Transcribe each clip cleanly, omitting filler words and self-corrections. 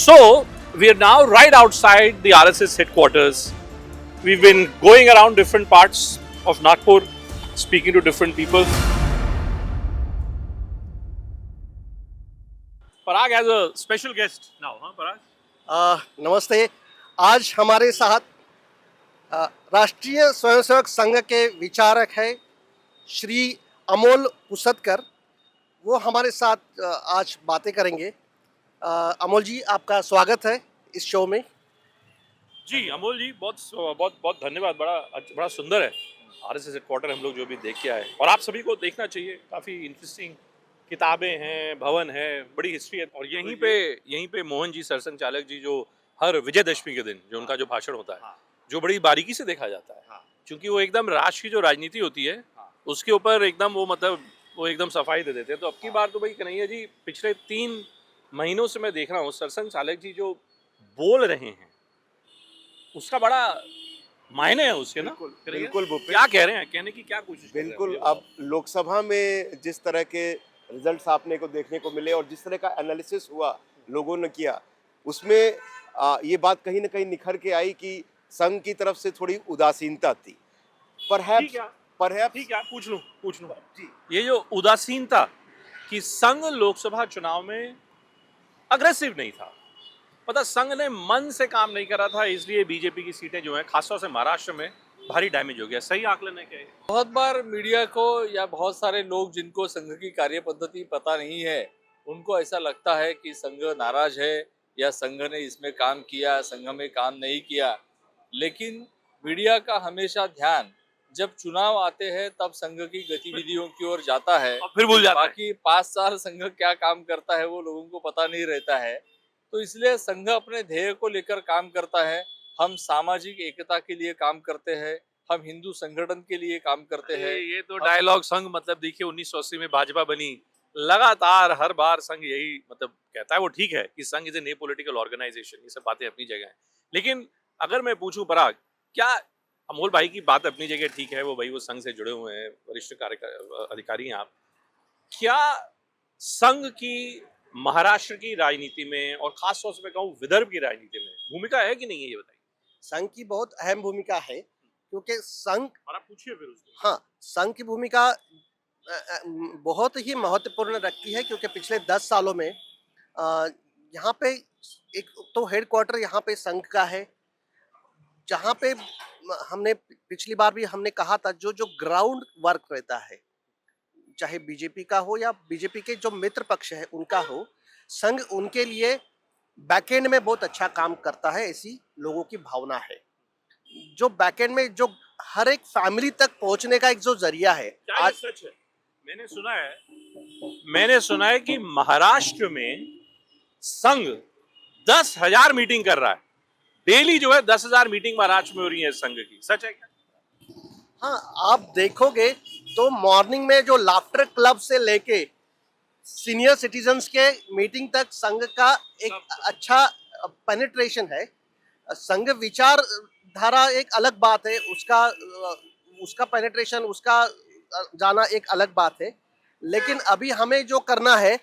So, we are now right outside the RSS headquarters. We've been going around different parts of Nagpur, speaking to different people. Parag has a special guest now, huh, Parag? नमस्ते। आज हमारे साथ राष्ट्रीय स्वयंसेवक संघ के विचारक है श्री अमोल उसतकर। वो हमारे साथ आज बातें करेंगे। अमोल जी, आपका स्वागत है इस शो में। जी अमोल जी, बहुत बहुत बहुत धन्यवाद। बड़ा सुंदर है आरएसएस हेडक्वार्टर, हम लोग जो भी देख के आए, और आप सभी को देखना चाहिए। काफी इंटरेस्टिंग किताबें हैं, भवन है, बड़ी हिस्ट्री है। और यहीं पे मोहन जी सरसंघ चालक जी, जो हर विजयदशमी के दिन जो उनका जो भाषण होता है, जो बड़ी बारीकी से देखा जाता है, क्योंकि वो एकदम राष्ट्र की जो राजनीति होती है उसके ऊपर एकदम वो एकदम सफाई दे देते हैं। तो अब की बार तो भाई कन्हैया जी, पिछले 3 महीनों से मैं देख रहा हूँ सरसंघ चालक जी जो बोल रहे हैं उसका बड़ा मायने है उसके ना। बिल्कुल भूपेश, क्या कह रहे हैं, कहने की क्या कोशिश कर रहे हैं बिल्कुल। भैया? अब लोकसभा में जिस तरह के रिजल्ट्स आपने को देखने को मिले और जिस तरह का एनालिसिस हुआ लोगों ने किया, उसमें ये बात कहीं ना कहीं निखर के आई कि संघ की तरफ से थोड़ी उदासीनता थी। ठीक है, ठीक है, पूछ लूं जी। ये जो उदासीनता कि संघ लोकसभा चुनाव में अग्रेसिव नहीं था, पता संघ ने मन से काम नहीं करा था, इसलिए बीजेपी की सीटें जो हैं खासतौर से महाराष्ट्र में भारी डैमेज हो गया। सही आकलन है क्या ये? बहुत बार मीडिया को या बहुत सारे लोग जिनको संघ की कार्य पद्धति पता नहीं है, उनको ऐसा लगता है कि संघ नाराज है या संघ ने इसमें काम किया, संघ में काम नहीं किया। लेकिन मीडिया का हमेशा ध्यान जब चुनाव आते हैं तब संघ की गतिविधियों की ओर जाता है, और फिर भूल जाता है। बाकी 5 साल संघ क्या काम करता है वो लोगों को पता नहीं रहता है। तो इसलिए संघ अपने ध्येय को लेकर काम करता है। हम सामाजिक एकता के लिए काम करते हैं, हम हिंदू संगठन के लिए काम करते हैं। ये तो डायलॉग संघ, मतलब देखिए 1980 में भाजपा बनी, लगातार हर बार संघ यही मतलब कहता है। वो ठीक है कि संघ इज ए पॉलिटिकल ऑर्गेनाइजेशन, ये सब बातें अपनी जगह है। लेकिन अगर मैं पूछूं पराग, क्या अमोल भाई की बात अपनी जगह ठीक है, वो भाई वो संघ से जुड़े हुए हैं, वरिष्ठ अधिकारी हैं आप, क्या संघ की महाराष्ट्र की राजनीति में और खासतौर से मैं कहूँ विदर्भ की राजनीति में भूमिका है कि नहीं है, ये बताइए। संघ की बहुत अहम भूमिका है, क्योंकि संघ, और आप पूछिए फिर उसको। हाँ, संघ की भूमिका बहुत ही महत्वपूर्ण रखती है, क्योंकि पिछले 10 सालों में यहाँ पे एक तो हेडक्वार्टर यहाँ पे संघ का है, जहाँ पे हमने पिछली बार भी हमने कहा था, जो जो ग्राउंड वर्क रहता है, चाहे बीजेपी का हो या बीजेपी के जो मित्र पक्ष है उनका हो, संघ उनके लिए बैकएंड में बहुत अच्छा काम करता है, ऐसी लोगों की भावना है। जो बैकएंड में जो हर एक फैमिली तक पहुंचने का एक जो जरिया है, क्या ये आज सच है? मैंने सुना है कि महाराष्ट्र में संघ 10,000 मीटिंग कर रहा है डेली, जो है 10,000 मीटिंग महाराष्ट्र में हो रही है संघ की। सच है क्या? हाँ, आप देखोगे तो मॉर्निंग में जो लाफ्टर क्लब से लेके सीनियर सिटीजन्स के मीटिंग तक संघ का एक अच्छा पेनिट्रेशन है। संघ विचार धारा एक अलग बात है, उसका पेनिट्रेशन, उसका जाना एक अलग बात है। लेकिन अभी हमें जो करना है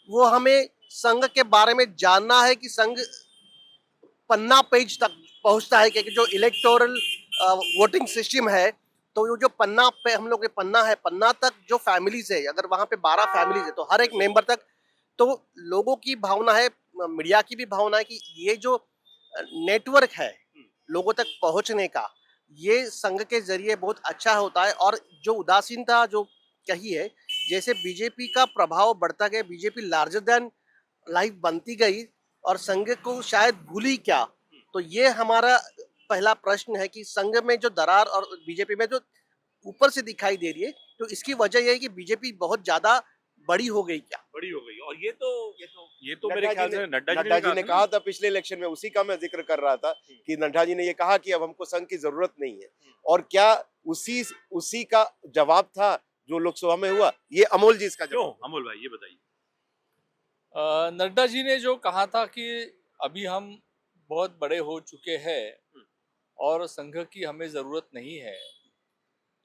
वो हमें संघ के बारे में जानना है कि संघ पन्ना पेज तक पहुंचता है, क्योंकि जो इलेक्टोरल वोटिंग सिस्टम है, तो वो जो पन्ना पे हम लोग के पन्ना है, पन्ना तक जो फैमिलीज है, अगर वहां पे 12 फैमिलीज है तो हर एक मेंबर तक, तो लोगों की भावना है, मीडिया की भी भावना है कि ये जो नेटवर्क है लोगों तक पहुंचने का, ये संघ के जरिए बहुत अच्छा होता है। और जो उदासीनता जो कही है, जैसे बीजेपी का प्रभाव बढ़ता गया, बीजेपी लार्जर देन लाइफ बनती गई और संघ को शायद भूली क्या, तो ये हमारा पहला प्रश्न है कि संघ में जो दरार और बीजेपी में जो ऊपर से दिखाई दे रही है, तो इसकी वजह यह है कि बीजेपी बहुत ज्यादा बड़ी हो गई क्या। बड़ी हो गई। और ये तो मेरे नड्डा ख्याल जी से ने नड्डा जी ने कहा था पिछले इलेक्शन में, उसी का मैं जिक्र कर रहा था कि नड्डा जी ने ये कहा कि अब हमको संघ की जरूरत नहीं है। और क्या उसी का जवाब था जो लोकसभा में हुआ? ये अमोल जी इसका क्यों जवाब। अमोल भाई ये बताइए। नड्डा जी ने जो कहा था कि अभी हम बहुत बड़े हो चुके हैं और संघ की हमें जरूरत नहीं है,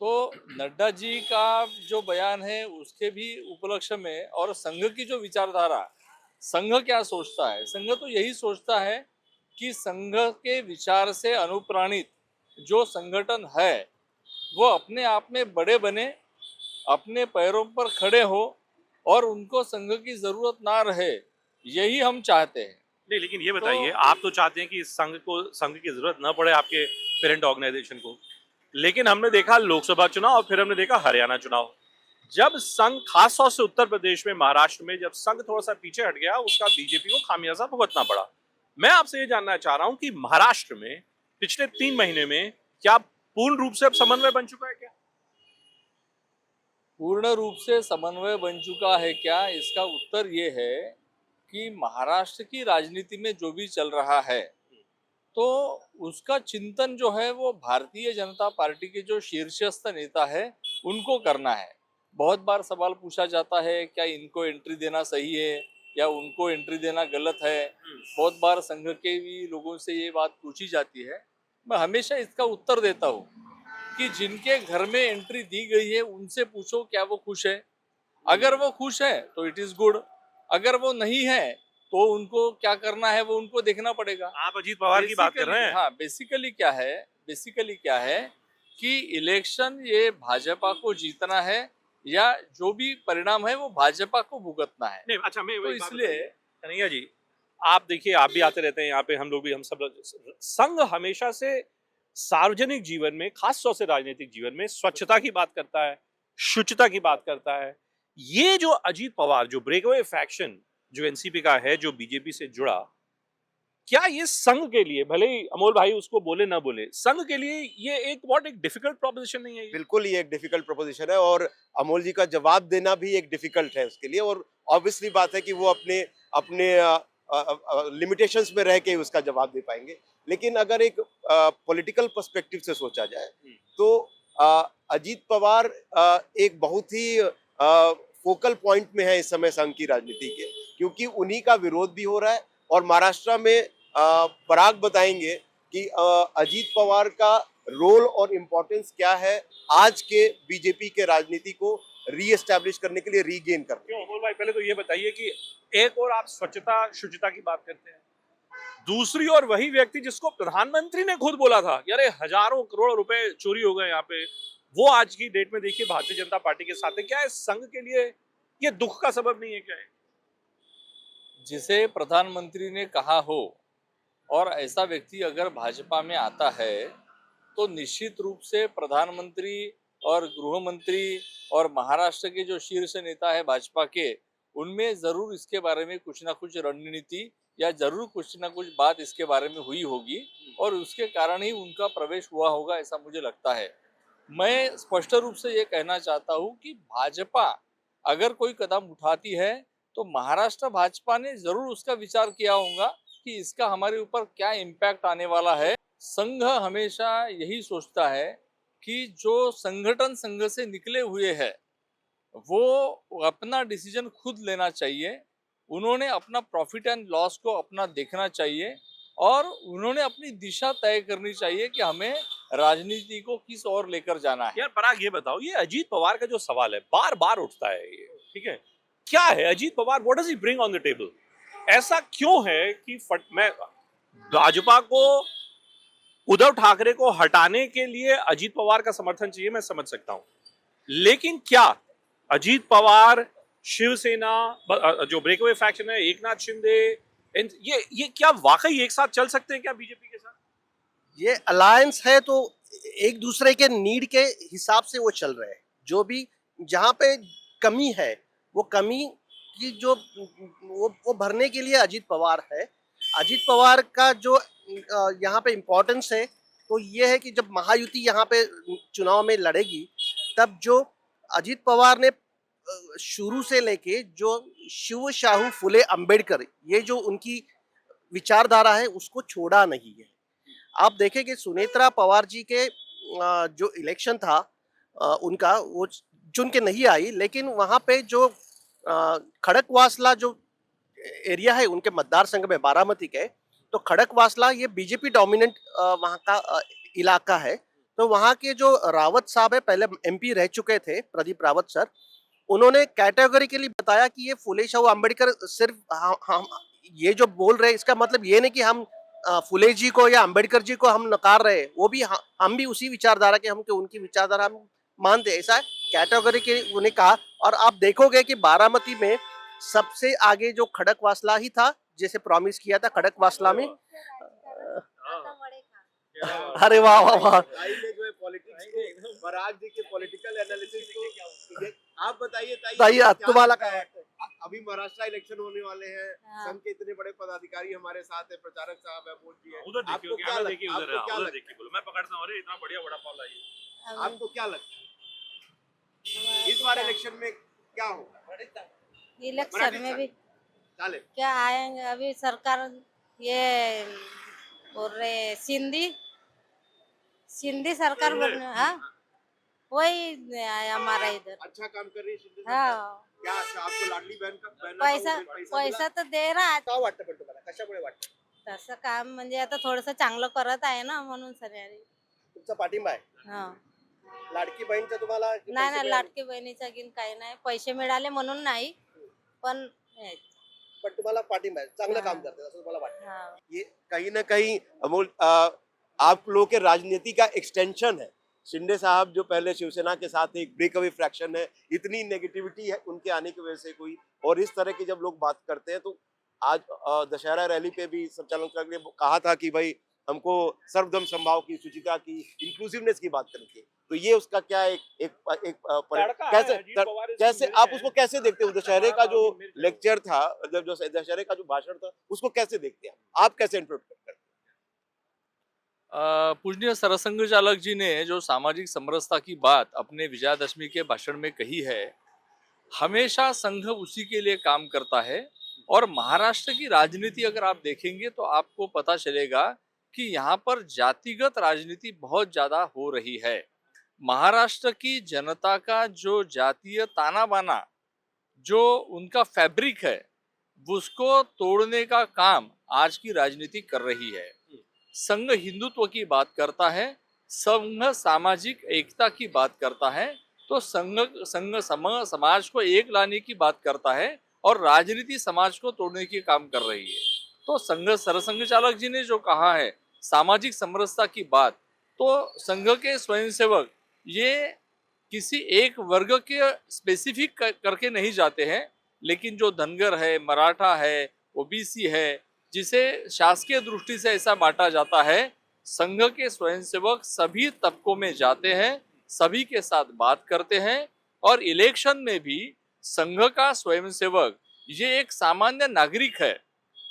तो नड्डा जी का जो बयान है उसके भी उपलक्ष्य में और संघ की जो विचारधारा संघ क्या सोचता है? संघ तो यही सोचता है कि संघ के विचार से अनुप्राणित जो संगठन है वो अपने आप में बड़े बने, अपने पैरों पर खड़े हो और उनको संघ की जरूरत ना रहे, यही हम चाहते हैं। नहीं, लेकिन ये बताइए, आप तो चाहते हैं कि संघ की जरूरत ना पड़े आपके पेरेंट ऑर्गेनाइजेशन को, लेकिन हमने देखा लोकसभा चुनाव और फिर हमने देखा हरियाणा चुनाव। जब संघ, खास तौर से उत्तर प्रदेश में, महाराष्ट्र में, जब संघ थोड़ा सा पीछे हट गया, उसका बीजेपी को खामियाजा भुगतना पड़ा। मैं आपसे ये जानना चाह रहा हूं कि महाराष्ट्र में पिछले 3 महीने में क्या पूर्ण रूप से अब समन्वय बन चुका है क्या? पूर्ण रूप से समन्वय बन चुका है क्या? इसका उत्तर ये है कि महाराष्ट्र की राजनीति में जो भी चल रहा है तो उसका चिंतन जो है वो भारतीय जनता पार्टी के जो शीर्षस्थ नेता है उनको करना है। बहुत बार सवाल पूछा जाता है क्या इनको एंट्री देना सही है या उनको एंट्री देना गलत है। बहुत बार संघ के भी लोगों से ये बात पूछी जाती है। मैं हमेशा इसका उत्तर देता हूँ कि जिनके घर में एंट्री दी गई है उनसे पूछो क्या वो खुश है। अगर वो खुश है तो इट इज गुड, अगर वो नहीं है तो उनको क्या करना है वो उनको देखना पड़ेगा। आप अजीत पवार की बात कर रहे हैं? हाँ, बेसिकली क्या है कि इलेक्शन ये भाजपा को जीतना है या जो भी परिणाम है वो भाजपा को भुगतना है। नहीं, अच्छा, मैं तो इसलिए कन्हैया जी, आप देखिए, आप भी आते रहते हैं यहाँ पे, हम लोग भी, हम सब संघ हमेशा से सार्वजनिक जीवन में, खास तौर से राजनीतिक जीवन में, स्वच्छता की बात करता है, शुचिता की बात करता है। ये जो अजीत पवार, जो ब्रेकअवे फैक्शन जो एनसीपी का है, जो बीजेपी से जुड़ा, क्या ये संघ के लिए, भले ही अमोल भाई उसको बोले ना बोले, संघ के लिए ये एक बहुत एक डिफिकल्ट प्रोपोजिशन नहीं है ये? बिल्कुल ये एक डिफिकल्ट प्रोपोजिशन है और अमोल जी का जवाब देना भी एक डिफिकल्ट है उसके लिए। और ऑब्वियसली बात है कि वो अपने अपने लिमिटेशंस में रह के उसका जवाब दे पाएंगे। लेकिन अगर एक पॉलिटिकल पर्सपेक्टिव से सोचा जाए तो अजीत पवार एक बहुत ही फोकल पॉइंट में है इस समय संघ की राजनीति के, क्योंकि उन्हीं का विरोध भी हो रहा है। और महाराष्ट्र में पराग बताएंगे कि अजीत पवार का रोल और इम्पोर्टेंस क्या है आज के बीजेपी के राजनीति को रीएस्टैब्लिश करने के लिए, रीगेन करने। क्यों अमोल भाई, पहले तो ये बताइए कि एक और आप स्वच्छता शुचिता की बात करते हैं, दूसरी ओर वही व्यक्ति जिसको प्रधानमंत्री ने खुद बोला था कि अरे हजारों करोड़ रुपए चोरी हो गए यहाँ पे, वो आज की डेट में देखिए भारतीय जनता पार्टी के साथ है। क्या है संघ के लिए ये दुख का सबब नहीं है क्या है? जिसे प्रधानमंत्री ने कहा हो और ऐसा व्यक्ति अगर भाजपा में आता है तो निश्चित रूप से प्रधानमंत्री और गृह मंत्री और महाराष्ट्र के जो शीर्ष नेता है भाजपा के, उनमें जरूर इसके बारे में कुछ ना कुछ रणनीति या जरूर कुछ ना कुछ बात इसके बारे में हुई होगी और उसके कारण ही उनका प्रवेश हुआ होगा, ऐसा मुझे लगता है। मैं स्पष्ट रूप से ये कहना चाहता हूँ कि भाजपा अगर कोई कदम उठाती है तो महाराष्ट्र भाजपा ने जरूर उसका विचार किया होगा कि इसका हमारे ऊपर क्या इम्पैक्ट आने वाला है। संघ हमेशा यही सोचता है कि जो संगठन संघ से निकले हुए हैं वो अपना डिसीजन खुद लेना चाहिए। उन्होंने अपना प्रॉफिट एंड लॉस को अपना देखना चाहिए और उन्होंने अपनी दिशा तय करनी चाहिए कि हमें राजनीति को किस ओर लेकर जाना है। यार पराग, ये बताओ, ये अजीत पवार का जो सवाल है बार बार उठता है, ये ठीक है, क्या है Ajit Pawar, what does he bring on the table? ऐसा क्यों है कि मैं भाजपा को, उद्धव ठाकरे को हटाने के लिए अजीत पवार का समर्थन चाहिए, मैं समझ सकता हूं, लेकिन क्या अजीत पवार, शिवसेना, जो ब्रेकअवे फैक्शन है, एकनाथ शिंदे, ये क्या वाकई एक साथ चल सकते हैं क्या बीजेपी के साथ? ये अलायंस है तो एक दूसरे के नीड के हिसाब से वो चल रहे हैं। जो भी जहाँ पे कमी है वो कमी की जो वो भरने के लिए अजीत पवार है। अजीत पवार का जो यहाँ पे इम्पोर्टेंस है तो ये है कि जब महायुति यहाँ पे चुनाव में लड़ेगी तब जो अजीत पवार ने शुरू से लेके जो शिव शाहू फुले अंबेडकर, ये जो उनकी विचारधारा है उसको छोड़ा नहीं है। आप देखें कि सुनेत्रा पवार जी के जो इलेक्शन था उनका वो चुन के नहीं आई, लेकिन वहाँ पे जो खड़कवासला जो एरिया है उनके मतदार संघ में बारामती के, तो खड़कवासला ये बीजेपी डोमिनेंट वहाँ का इलाका है। तो वहाँ के जो रावत साहब है, पहले एमपी रह चुके थे प्रदीप रावत सर, उन्होंने कैटेगोरिकली बताया कि ये फुले शाहू अम्बेडकर सिर्फ हम ये जो बोल रहे हैं इसका मतलब ये नहीं कि हम फुले जी को या अम्बेडकर जी को हम नकार रहे हैं, वो भी हम भी उसी विचारधारा के हम के उनकी विचारधारा हम मानते हैं, ऐसा कैटेगरी के उन्हें कहा। और आप देखोगे कि बारामती में सबसे आगे जो खड़कवासला ही था, जैसे प्रॉमिस किया था खड़कवासला में। अरे वाह वाह वाह, ताई ने जो है पॉलिटिक्स को, पराग जी के पॉलिटिकल एनालिसिस को, आप बताइए ताई, क्या तुम्हाला लगता काय है? अभी महाराष्ट्र इलेक्शन होने वाले हैं, हाँ। संघ के इतने बड़े पदाधिकारी हमारे साथ है, प्रचारक साहब है, बोल जी है, उधर देखिए, आपको क्या कैमरा देखिए, लगता उधर है? आपको क्या उधर लगता देखिए, बोलो मैं पकड़ता हूँ। अरे इतना बढ़िया बड़ा पाव लाइए। है? आपको क्या लगता है इस बार इलेक्शन में क्या होगा? इलेक्शन में भी चालेल क्या आएंगे, अभी सरकार ये बोल रहे सिंधी सरकार बोल रहे, हाँ वही है हमारा इधर। अच्छा काम कर रही है शिंदे सरकार? हाँ क्या अच्छा आपको लाडली बहन का पैसा मिला? पैसा तर दे रहा, काय वाटतं पण तुम्हाला, कशामुळे वाटतं? तसं काम म्हणजे आता थोडस चांगलं करत आहे ना, म्हणून सगळ्यांनी तुमचा पाठिंबा आहे हा लाडकी बहीणचा तुम्हाला की नाही पैसे ना, मिळाले? लाटकी बहिणीचा गिन काही नाही, पैसे मिळाले म्हणून नाही, पण हेच. पण तुम्हाला पाठिंबा आहे, चांगलं काम हा. करते असं तुम्हाला वाटतं? हा ये कहीं ना कहीं अमोल आप लोगों के राजनीति का एक्सटेंशन है। शिंदे साहब जो पहले शिवसेना के साथ एक ब्रेक अवे फ्रैक्शन है, इतनी नेगेटिविटी है उनके आने की वजह से कोई, और इस तरह की जब लोग बात करते हैं तो आज दशहरा रैली पे भी संचालन कर ने कहा था कि भाई हमको सर्वधर्म समभाव की, शुचिता की, इंक्लूसिवनेस की बात करनी चाहिए। तो ये उसका क्या तड़का है, कैसे अजीत पवार इसको कैसे मिले आप हैं। उसको कैसे देखते हो? दशहरे का जो मिल गए। लेक्चर था, जब जो दशहरे का जो भाषण था, उसको कैसे देखते हैं आप कैसे इंटरप्रेट करते हैं? पूजनीय सरसंघ चालक जी ने जो सामाजिक समरसता की बात अपने विजयादशमी के भाषण में कही है, हमेशा संघ उसी के लिए काम करता है। और महाराष्ट्र की राजनीति अगर आप देखेंगे तो आपको पता चलेगा कि यहाँ पर जातिगत राजनीति बहुत ज्यादा हो रही है। महाराष्ट्र की जनता का जो जातीय ताना बाना, जो उनका फैब्रिक है, उसको तोड़ने का काम आज की राजनीति कर रही है। संघ हिंदुत्व की बात करता है, संघ सामाजिक एकता की बात करता है, तो संघ समाज को एक लाने की बात करता है, और राजनीति समाज को तोड़ने की काम कर रही है। तो संघ सरसंघ चालक जी ने जो कहा है सामाजिक समरसता की बात, तो संघ के स्वयंसेवक ये किसी एक वर्ग के स्पेसिफिक करके नहीं जाते हैं, लेकिन जो धनगर है, मराठा है, ओबीसी है, जिसे शासकीय दृष्टि से ऐसा बांटा जाता है, संघ के स्वयंसेवक सभी तबकों में जाते हैं, सभी के साथ बात करते हैं, और इलेक्शन में भी संघ का स्वयंसेवक ये एक सामान्य नागरिक है,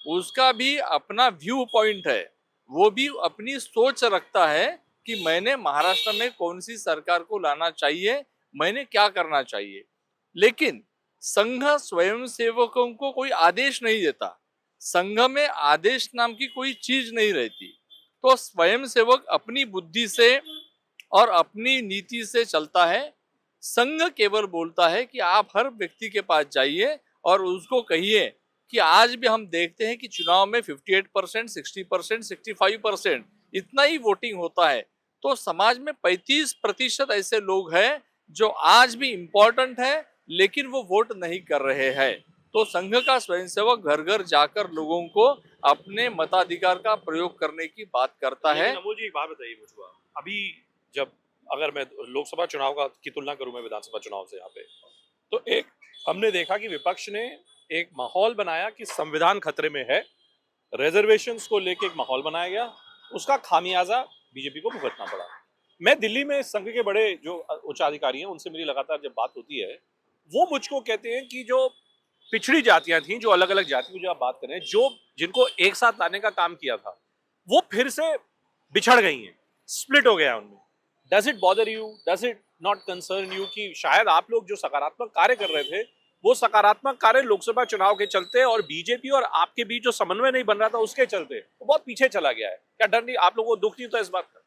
उसका भी अपना व्यू पॉइंट है, वो भी अपनी सोच रखता है कि मैंने महाराष्ट्र में कौन सी सरकार को लाना चाहिए, मैंने क्या करना चाहिए। लेकिन संघ स्वयंसेवकों को कोई आदेश नहीं देता, संघ में आदेश नाम की कोई चीज नहीं रहती। तो स्वयंसेवक अपनी बुद्धि से और अपनी नीति से चलता है। संघ केवल बोलता है कि आप हर व्यक्ति के पास जाइए और उसको कहिए कि आज भी हम देखते हैं कि चुनाव में 58%, 60%, 65% इतना ही वोटिंग होता है। तो समाज में 35% ऐसे लोग हैं जो आज भी इम्पोर्टेंट है, लेकिन वो वोट नहीं कर रहे हैं। तो संघ का स्वयंसेवक घर घर जाकर लोगों को अपने मताधिकार का प्रयोग करने की बात करता है। लेकिन अमोल जी एक बात बताइए मुझको, अभी जब अगर मैं लोकसभा चुनाव का की तुलना करूं मैं विधानसभा चुनाव से यहाँ पे, तो एक हमने देखा कि विपक्ष ने एक माहौल बनाया कि संविधान खतरे में है, रिजर्वेशंस को लेके एक माहौल बनाया गया, उसका खामियाजा बीजेपी को भुगतना पड़ा। मैं दिल्ली में संघ के बड़े जो उच्चाधिकारी हैं उनसे मेरी लगातार जब बात होती है, वो मुझको कहते हैं कि जो पिछड़ी जातियां थी, जो अलग अलग जाति की जो आप बात करें, जो जिनको एक साथ लाने का काम किया था, वो फिर से बिछड़ गई हैं, स्प्लिट हो गया है उनमें। Does it bother you, does it not concern you कि शायद आप लोग जो सकारात्मक कार्य कर रहे थे, वो सकारात्मक कार्य लोकसभा चुनाव के चलते और बीजेपी और आपके बीच जो समन्वय नहीं बन रहा था उसके चलते वो बहुत पीछे चला गया है? क्या डर नहीं, आप लोगों को दुख नहीं होता इस बात का?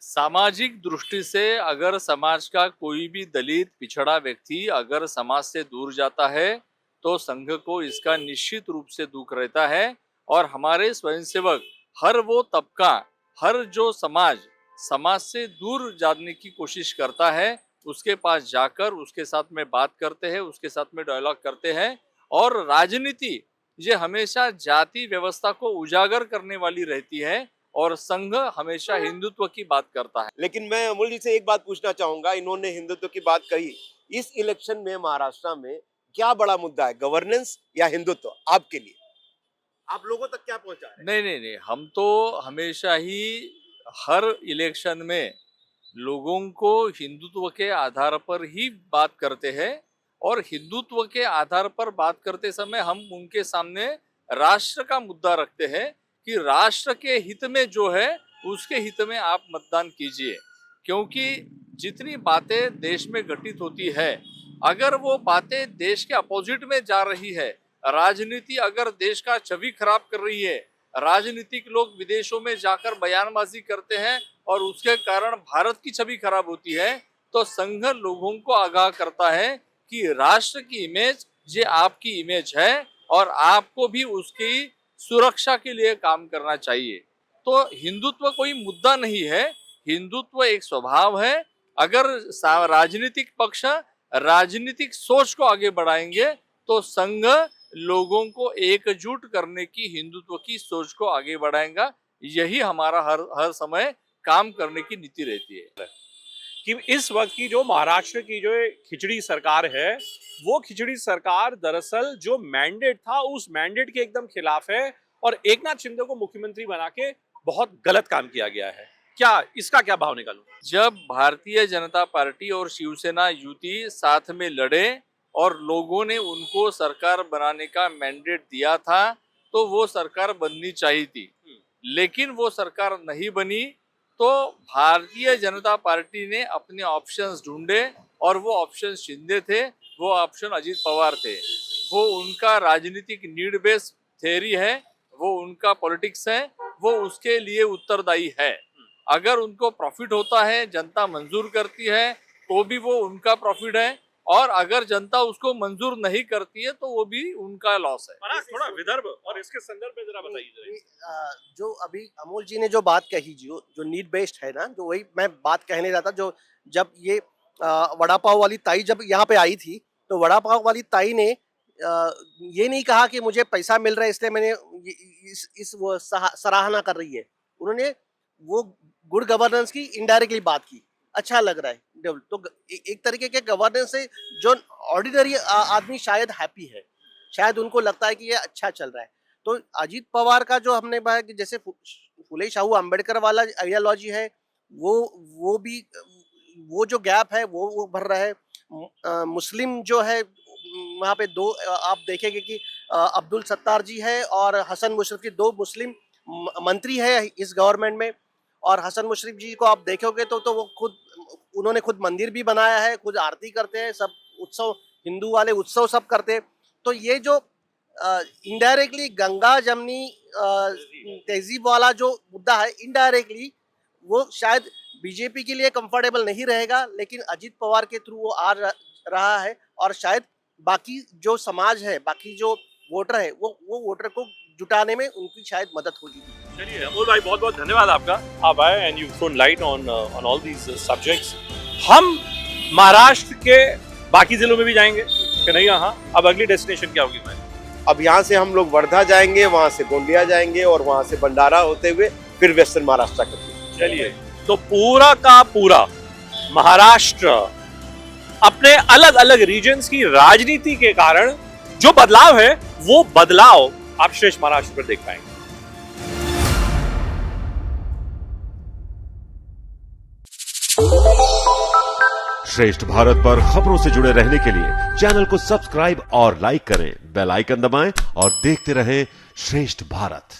सामाजिक दृष्टि से अगर समाज का कोई भी दलित पिछड़ा व्यक्ति अगर समाज से दूर जाता है तो संघ को इसका निश्चित रूप से दुख रहता है। और हमारे स्वयंसेवक हर वो तबका, हर जो समाज से दूर जाने की कोशिश करता है, उसके पास जाकर उसके साथ में बात करते हैं, उसके साथ में डायलॉग करते हैं। और राजनीति ये हमेशा जाति व्यवस्था को उजागर करने वाली रहती है और संघ हमेशा हिंदुत्व की बात करता है। लेकिन मैं अमूल जी से एक बात पूछना चाहूंगा, इन्होंने हिंदुत्व की बात कही, इस इलेक्शन में महाराष्ट्र में क्या बड़ा मुद्दा है, गवर्नेंस या हिंदुत्व आपके लिए? आप लोगों तक क्या पहुंचा है? नहीं, हम तो हमेशा ही हर इलेक्शन में लोगों को हिंदुत्व के आधार पर ही बात करते हैं और हिंदुत्व के आधार पर बात करते समय हम उनके सामने राष्ट्र का मुद्दा रखते हैं कि राष्ट्र के हित में जो है उसके हित में आप मतदान कीजिए। क्योंकि जितनी बातें देश में घटित होती है, अगर वो बातें देश के अपोजिट में जा रही है, राजनीति अगर देश का छवि खराब कर रही है, राजनीतिक लोग विदेशों में जाकर बयानबाजी करते हैं और उसके कारण भारत की छवि खराब होती है, तो संघ लोगों को आगाह करता है कि राष्ट्र की इमेज ये आपकी इमेज है और आपको भी उसकी सुरक्षा के लिए काम करना चाहिए। तो हिंदुत्व कोई मुद्दा नहीं है, हिंदुत्व एक स्वभाव है। अगर राजनीतिक पक्ष राजनीतिक सोच को आगे बढ़ाएंगे तो संघ लोगों को एकजुट करने की, हिंदुत्व की सोच को आगे बढ़ाएगा। यही हमारा हर समय काम करने की नीति रहती है। कि इस वक्त की जो महाराष्ट्र की जो खिचड़ी सरकार है, वो खिचड़ी सरकार दरअसल जो मैंडेट था उस मैंडेट के एकदम खिलाफ है और एकनाथ शिंदे को मुख्यमंत्री बना के बहुत गलत काम किया गया है। क्या इसका क्या भाव निकालूं? जब भारतीय जनता पार्टी और शिवसेना युति साथ में लड़े और लोगों ने उनको सरकार बनाने का मैंडेट दिया था, तो वो सरकार बननी चाहिए थी, लेकिन वो सरकार नहीं बनी। तो भारतीय जनता पार्टी ने अपने ऑप्शंस ढूंढे और वो ऑप्शन शिंदे थे, वो ऑप्शन अजीत पवार थे। वो उनका राजनीतिक नीड बेस्ड थ्योरी है, वो उनका पॉलिटिक्स है, वो उसके लिए उत्तरदायी है। अगर उनको प्रॉफिट होता है, जनता मंजूर करती है, तो भी वो उनका प्रॉफिट है, और अगर जनता उसको मंजूर नहीं करती है तो वो भी उनका लॉस है। थोड़ा विदर्भ और इसके संदर्भ में जरा बताइए। जो अभी अमोल जी ने जो बात कही, जो नीड बेस्ड है ना, जो वही मैं बात कहने जाता। जो जब ये वड़ा पाव वाली ताई जब यहाँ पे आई थी, तो वड़ा पाव वाली ताई ने ये नहीं कहा कि मुझे पैसा मिल रहा है इसलिए मैंने इस वो सराहना कर रही है। उन्होंने वो गुड गवर्नेंस की इनडायरेक्टली बात की। अच्छा लग रहा है तो एक तरीके के गवर्नेंस से जो ऑर्डिनरी आदमी शायद हैप्पी है, शायद उनको लगता है कि ये अच्छा चल रहा है। तो अजीत पवार का जो हमने बात कि जैसे फुले शाहू अम्बेडकर वाला आइडियोलॉजी है, वो भी वो जो गैप है वो भर रहा है। मुस्लिम जो है वहाँ पे दो आप देखेंगे कि अब्दुल सत्तार जी है और हसन मुशर्रफ की दो मुस्लिम मंत्री है इस गवर्नमेंट में। और हसन मुशर्रफ जी को आप देखोगे तो वो उन्होंने खुद मंदिर भी बनाया है, खुद आरती करते हैं, सब उत्सव हिंदू वाले उत्सव सब करते हैं। तो ये जो इनडायरेक्टली गंगा जमनी तहजीब वाला जो मुद्दा है, इनडायरेक्टली वो शायद बीजेपी के लिए कंफर्टेबल नहीं रहेगा, लेकिन अजीत पवार के थ्रू वो आ रहा है और शायद बाकी जो समाज है, बाकी जो वोटर है, वो वोटर को जुटाने में उनकी शायद मदद होगी। चलिए अमोल भाई, बहुत बहुत धन्यवाद आपका। आप आए and you thrown light on all these subjects. हम महाराष्ट्र के बाकी जिलों में भी जाएंगे कि नहीं? यहाँ अब अगली डेस्टिनेशन क्या होगी भाई? अब यहाँ से हम लोग वर्धा जाएंगे, वहाँ से गोंदिया जाएंगे और वहाँ से भंडारा होते हुए फिर वेस्टर्न महाराष्ट्र करेंगे। चलिए, तो पूरा का पूरा महाराष्ट्र अपने अलग अलग रीजन्स की राजनीति के कारण जो बदलाव है, वो बदलाव आप श्रेष्ठ महाराष्ट्र पर देख पाएंगे। श्रेष्ठ भारत पर खबरों से जुड़े रहने के लिए चैनल को सब्सक्राइब और लाइक करें, बेल आइकन दबाएं और देखते रहें श्रेष्ठ भारत।